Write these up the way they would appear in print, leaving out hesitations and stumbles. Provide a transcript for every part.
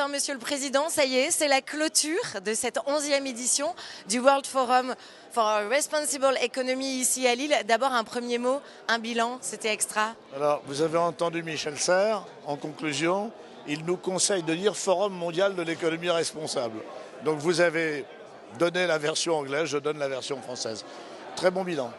enfin, Monsieur le Président, ça y est, c'est la clôture de cette 11e édition du World Forum for a Responsible Economy ici à Lille. D'abord, un premier mot, un bilan, c'était extra. Alors, vous avez entendu Michel Serres, en conclusion, il nous conseille de dire Forum mondial de l'économie responsable. Donc vous avez donné la version anglaise, je donne la version française. Très bon bilan.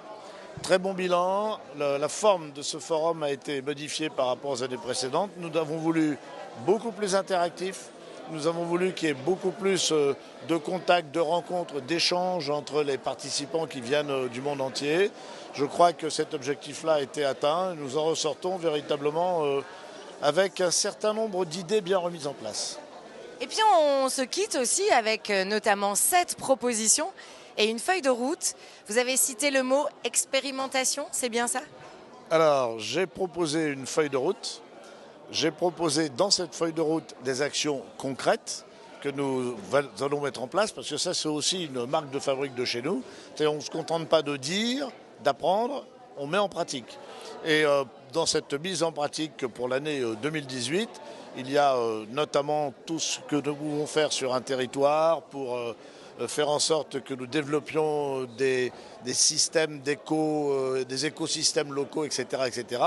Très bon bilan. La forme de ce forum a été modifiée par rapport aux années précédentes. Nous avons voulu beaucoup plus interactif. Nous avons voulu qu'il y ait beaucoup plus de contacts, de rencontres, d'échanges entre les participants qui viennent du monde entier. Je crois que cet objectif-là a été atteint. Nous en ressortons véritablement avec un certain nombre d'idées bien remises en place. Et puis on se quitte aussi avec notamment 7 propositions et une feuille de route. Vous avez cité le mot expérimentation, c'est bien ça? Alors, j'ai proposé une feuille de route. J'ai proposé dans cette feuille de route des actions concrètes que nous allons mettre en place, parce que ça, c'est aussi une marque de fabrique de chez nous. On ne se contente pas de dire, d'apprendre, on met en pratique. Et dans cette mise en pratique pour l'année 2018, il y a notamment tout ce que nous pouvons faire sur un territoire pour faire en sorte que nous développions des systèmes des écosystèmes locaux, etc., etc.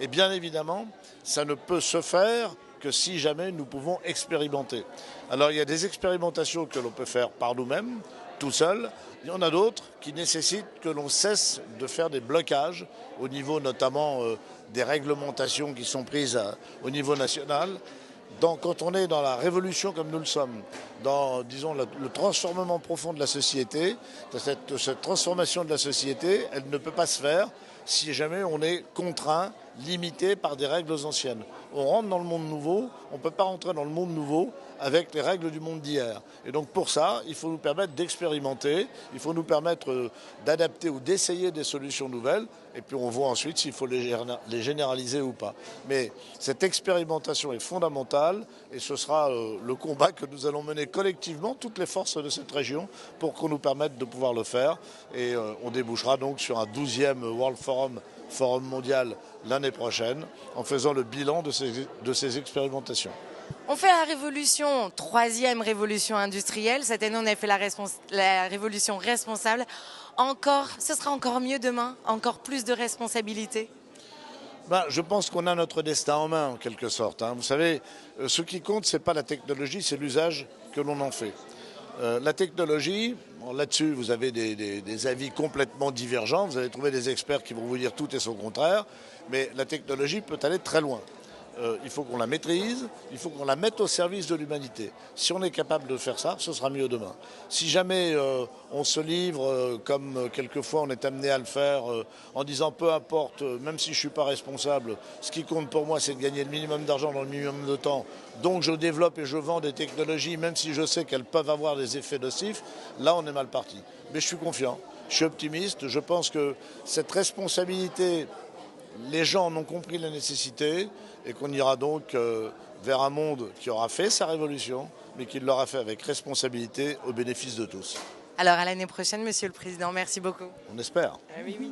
Et bien évidemment, ça ne peut se faire que si jamais nous pouvons expérimenter. Alors il y a des expérimentations que l'on peut faire par nous-mêmes, tout seul. Il y en a d'autres qui nécessitent que l'on cesse de faire des blocages au niveau notamment des réglementations qui sont prises au niveau national. Quand on est dans la révolution comme nous le sommes, dans, disons, le transformement profond de la société, cette transformation de la société, elle ne peut pas se faire si jamais on est contraint, limité par des règles anciennes. On rentre dans le monde nouveau, on ne peut pas rentrer dans le monde nouveau avec les règles du monde d'hier. Et donc pour ça, il faut nous permettre d'expérimenter, il faut nous permettre d'adapter ou d'essayer des solutions nouvelles, et puis on voit ensuite s'il faut les généraliser ou pas. Mais cette expérimentation est fondamentale, et ce sera le combat que nous allons mener collectivement, toutes les forces de cette région, pour qu'on nous permette de pouvoir le faire. Et on débouchera donc sur un 12e World Forum mondial l'année prochaine, en faisant le bilan de ces expérimentations. On fait la révolution, 3e révolution industrielle. Cette année, on a fait la révolution responsable. Ce sera encore mieux demain, encore plus de responsabilités. Je pense qu'on a notre destin en main, en quelque sorte. Vous savez, ce qui compte, ce n'est pas la technologie, c'est l'usage que l'on en fait. La technologie, là-dessus, vous avez des avis complètement divergents. Vous allez trouver des experts qui vont vous dire tout et son contraire. Mais la technologie peut aller très loin. Il faut qu'on la maîtrise, il faut qu'on la mette au service de l'humanité. Si on est capable de faire ça, ce sera mieux demain. Si jamais on se livre, comme quelquefois on est amené à le faire, en disant peu importe, même si je ne suis pas responsable, ce qui compte pour moi c'est de gagner le minimum d'argent dans le minimum de temps, donc je développe et je vends des technologies, même si je sais qu'elles peuvent avoir des effets nocifs, là on est mal parti. Mais je suis confiant, je suis optimiste, je pense que cette responsabilité, les gens en ont compris la nécessité et qu'on ira donc vers un monde qui aura fait sa révolution, mais qui l'aura fait avec responsabilité au bénéfice de tous. Alors à l'année prochaine, Monsieur le Président, merci beaucoup. On espère. Ah oui, oui.